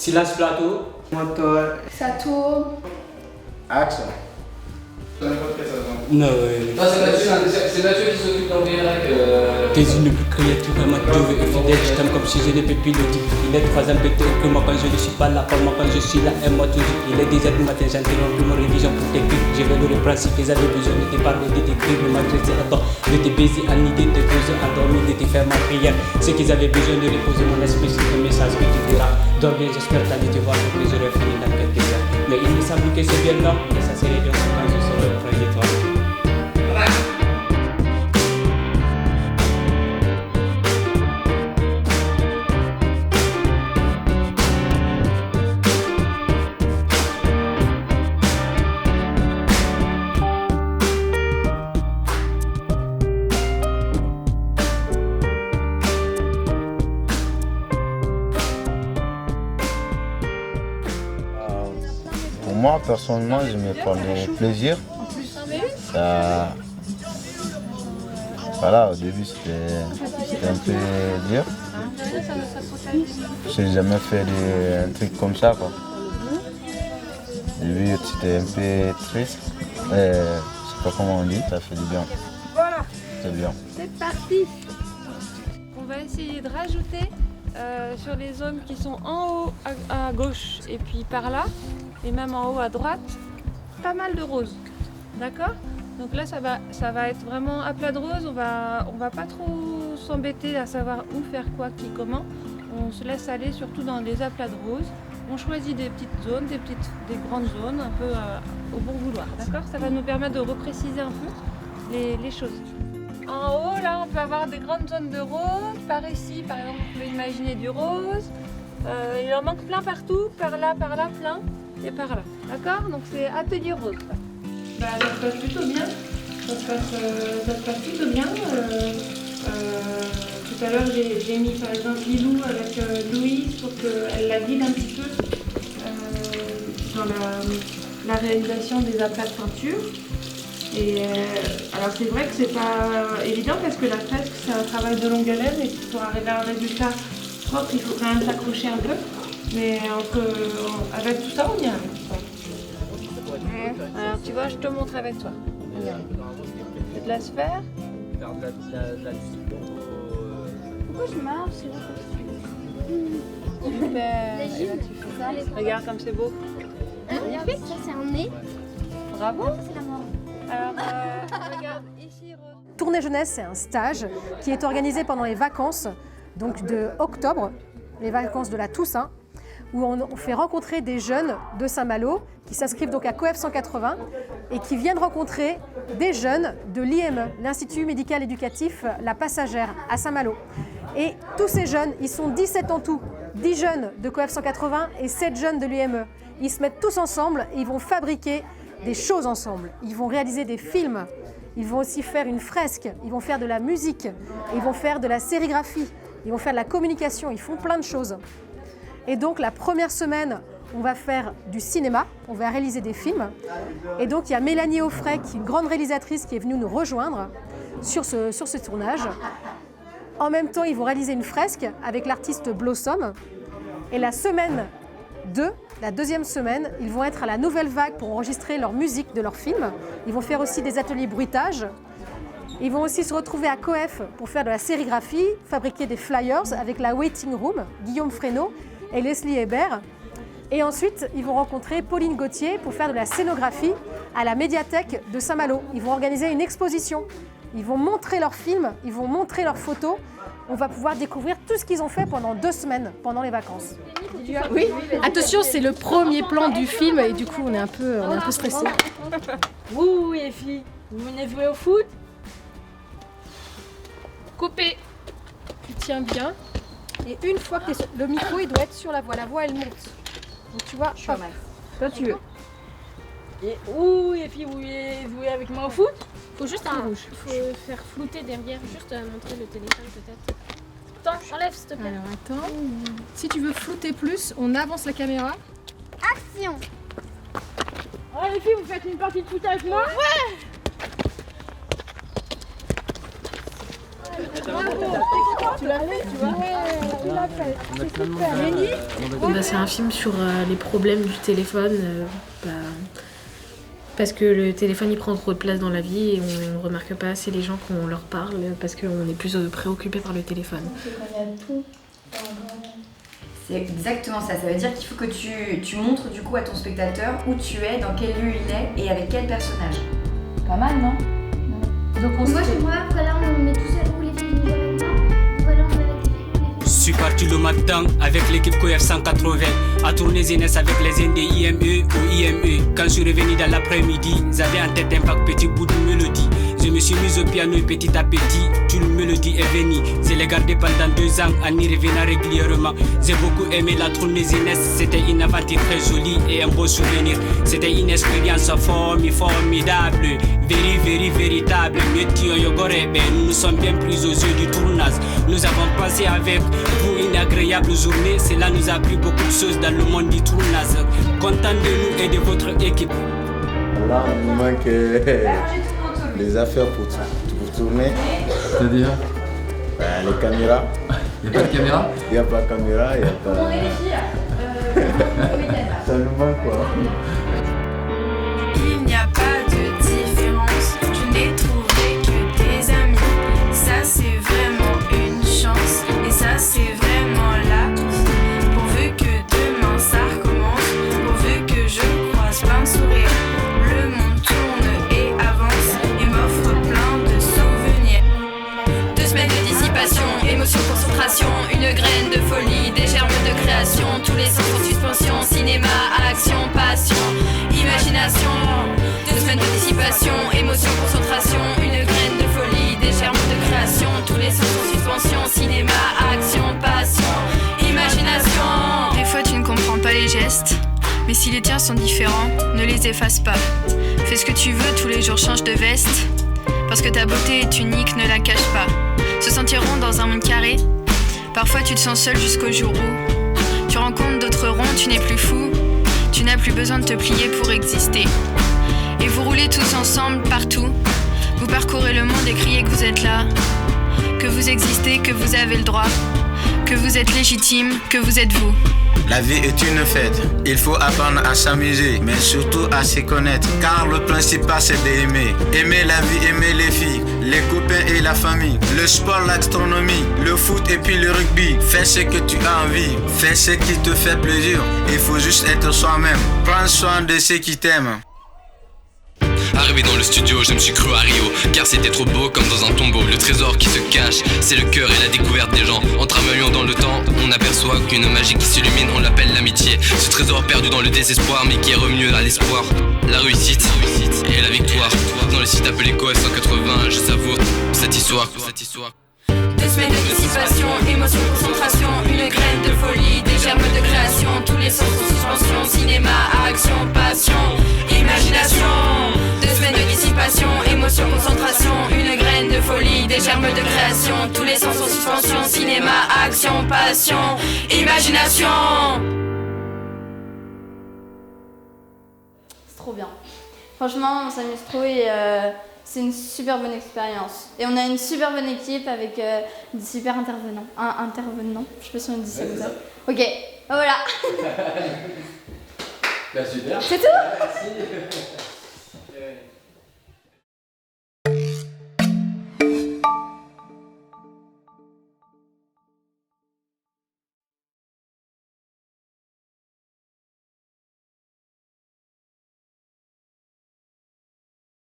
Silence plateau. Moteur. Ça tourne. Action. No, c'est Mathieu qui s'occupe dans le VRAC. t'es une créature vraiment Dieu et fidèle. Je t'aime comme si je n'ai plus le dit. Il est 3 ans bête que moi quand je ne suis pas là, pas moi quand je suis là. Et moi toujours, il est 10h du matin, j'interromps mon révision pour t'écrire. Je vais le reprendre si tes amis besoin de te parler, de t'écrire, de m'adresser à toi, de te baiser en idée, de te poser endormir, de te faire ma prière. Ceux qui avaient besoin de reposer mon esprit sur le message que tu diras. Dors bien, j'espère t'aller te voir pour que j'aurai fini dans quelques heures. Mais il me semble que c'est bien là, mais ça serait bien quand je serai auprès de toi. Pour moi, personnellement, je me prends du plaisir. Ça... Voilà, au début, c'était un peu dur. Je n'ai jamais fait un truc comme ça, quoi. Au début, c'était un peu triste. Je ne sais pas comment on dit, ça fait du bien. Voilà, C'est bien. c'est parti. On va essayer de rajouter sur les zones qui sont en haut à gauche et puis par là, et même en haut à droite, pas mal de roses. D'accord? Donc là, ça va être vraiment à plat de roses. On va pas trop s'embêter à savoir où faire quoi, qui, comment. On se laisse aller surtout dans les aplats de roses. On choisit des petites zones, des grandes zones, un peu au bon vouloir. D'accord? Ça va nous permettre de repréciser un peu les choses. En haut, là, on peut avoir des grandes zones de rose. Par ici, par exemple, on peut imaginer du rose. Il en manque plein partout, par là, plein, et par là. D'accord? Donc c'est atelier rose. Ça se passe plutôt bien. Ça se passe plutôt bien. Tout à l'heure, j'ai mis par exemple Lilou avec Louise pour qu'elle la guide un petit peu dans la réalisation des aplats de peinture. Et alors c'est vrai que c'est pas évident parce que la fresque c'est un travail de longue haleine et pour arriver à un résultat propre il faut quand même s'accrocher un peu. Mais avec tout ça on y arrive. Alors tu vois, je te montre avec toi. C'est de la sphère. Pourquoi je marche? Tu fais ça. Regarde comme c'est beau. Ça c'est un nez. Bravo. Ça c'est la mort. Alors regarde ici. Tournée Jeunesse, c'est un stage qui est organisé pendant les vacances donc de octobre, les vacances de la Toussaint, où on fait rencontrer des jeunes de Saint-Malo qui s'inscrivent donc à COEF 180 et qui viennent rencontrer des jeunes de l'IME, l'Institut médical éducatif La Passagère à Saint-Malo. Et tous ces jeunes, ils sont 17 en tout, 10 jeunes de COEF 180 et 7 jeunes de l'IME. Ils se mettent tous ensemble et ils vont fabriquer des choses ensemble. Ils vont réaliser des films, ils vont aussi faire une fresque, ils vont faire de la musique, ils vont faire de la sérigraphie, ils vont faire de la communication, ils font plein de choses. Et donc la première semaine, on va faire du cinéma, on va réaliser des films. Et donc il y a Mélanie Offray, qui est une grande réalisatrice, qui est venue nous rejoindre sur ce tournage. En même temps, ils vont réaliser une fresque avec l'artiste Blossom. Et la semaine 2, la deuxième semaine, ils vont être à la Nouvelle Vague pour enregistrer leur musique de leur film. Ils vont faire aussi des ateliers bruitage. Ils vont aussi se retrouver à COEF pour faire de la sérigraphie, fabriquer des flyers avec la Waiting Room, Guillaume Fresneau et Leslie Hébert. Et ensuite, ils vont rencontrer Pauline Gauthier pour faire de la scénographie à la médiathèque de Saint-Malo. Ils vont organiser une exposition. Ils vont montrer leurs films, ils vont montrer leurs photos. On va pouvoir découvrir tout ce qu'ils ont fait pendant 2 semaines, pendant les vacances. Oui, attention, c'est le premier plan du film et du coup on est un peu stressé. Vous les filles, vous venez jouer au foot? Coupé. Tu tiens bien. Et une fois que le micro il doit être sur la voix elle monte. Donc tu vois, hop. Toi tu veux. Et où les filles, vous voulez jouer avec moi au foot? Faut juste il faut faire flouter derrière, juste montrer le téléphone peut-être. Attends, enlève s'il te plaît. Alors attends. Si tu veux flouter plus, on avance la caméra. Action. Oh les filles, vous faites une partie de foot avec moi? Ouais. Tu l'as fait, tu vois. Il l'a fait. C'est super. Lénie. C'est un film sur les problèmes du téléphone. Parce que le téléphone il prend trop de place dans la vie et on ne remarque pas assez les gens qu'on leur parle parce qu'on est plus préoccupé par le téléphone. C'est exactement ça. Ça veut dire qu'il faut que tu montres du coup à ton spectateur où tu es, dans quel lieu il est et avec quel personnage. Pas mal, non? Donc Moi, chez moi, voilà, on met tout seul où les filles nous avec moi. Voilà, on est avec les filles. Je suis parti le matin avec l'équipe COEF 180 à tourner Zénès avec les ND IME ou IME. Quand je suis revenu dans l'après-midi, j'avais en tête un vague petit bout de mélodie. Je me suis mis au piano et petit à petit, une mélodie est venue. Je l'ai gardé pendant 2 ans en y revenant régulièrement. J'ai beaucoup aimé la tournée Zénès, c'était une aventure très jolie et un beau souvenir. C'était une expérience formidable, véritable. Nous nous sommes bien pris aux yeux du tournage. Nous avons passé avec vous une agréable journée. Cela nous a appris beaucoup de choses dans le monde du tournage. Content de nous et de votre équipe. Là, il nous manque les affaires pour tourner. C'est-à-dire Les caméras. Il n'y a pas de caméra? Il n'y a pas de caméra, il n'y a pas... Comment on est les filles Ça nous manque quoi. Il n'y a pas de différence, je n'ai trouvé que des amis. Ça c'est vraiment une chance, et ça c'est vraiment la vie. Pourvu que demain ça recommence, pourvu que je croise plein de sourires. Le monde tourne et avance, et m'offre plein de souvenirs. 2 semaines de dissipation, émotion, concentration, une graine de folie, des germes de création, tous les sens en suspension, cinéma, action, passion, imagination. 2 semaines de dissipation, émotion, concentration, une graine de folie, des germes de création, tous les sens en suspension, cinéma, action, passion, imagination. Des fois tu ne comprends pas les gestes, mais si les tiens sont différents, ne les efface pas. Fais ce que tu veux, tous les jours change de veste, parce que ta beauté est unique, ne la cache pas. Se sentir rond dans un monde carré, parfois tu te sens seul jusqu'au jour où tu rencontres d'autres ronds, tu n'es plus fou, tu n'as plus besoin de te plier pour exister. Et vous roulez tous ensemble partout, vous parcourez le monde et criez que vous êtes là, que vous existez, que vous avez le droit, que vous êtes légitime, que vous êtes vous. La vie est une fête, il faut apprendre à s'amuser, mais surtout à se connaître, car le principal c'est d'aimer. Aimer la vie, aimer les filles, les copains et la famille, le sport, l'astronomie, le foot et puis le rugby. Fais ce que tu as envie, fais ce qui te fait plaisir, il faut juste être soi-même, prends soin de ceux qui t'aiment. Arrivé dans le studio, je me suis cru à Rio, car c'était trop beau comme dans un tombeau. Le trésor qui se cache, c'est le cœur et la découverte des gens. En travaillant dans le temps, on aperçoit qu'une magie qui s'illumine, on l'appelle l'amitié. Ce trésor perdu dans le désespoir, mais qui est revenu à l'espoir. La réussite et la victoire. Dans le site appelé COEF 180, je savoure cette histoire. 2 semaines de dissipation, émotion, concentration, une graine de folie, des germes de création, tous les sens en suspension, cinéma, action, passion, imagination. 2 semaines de dissipation, émotion, concentration, une graine de folie, des germes de création, tous les sens en suspension, cinéma, action, passion, imagination. C'est trop bien. Franchement, on s'amuse trop et c'est une super bonne expérience. Et on a une super bonne équipe avec des super intervenants. Je sais pas si on dit ça comme ça. Ok, voilà. Bah super. C'est tout. Merci.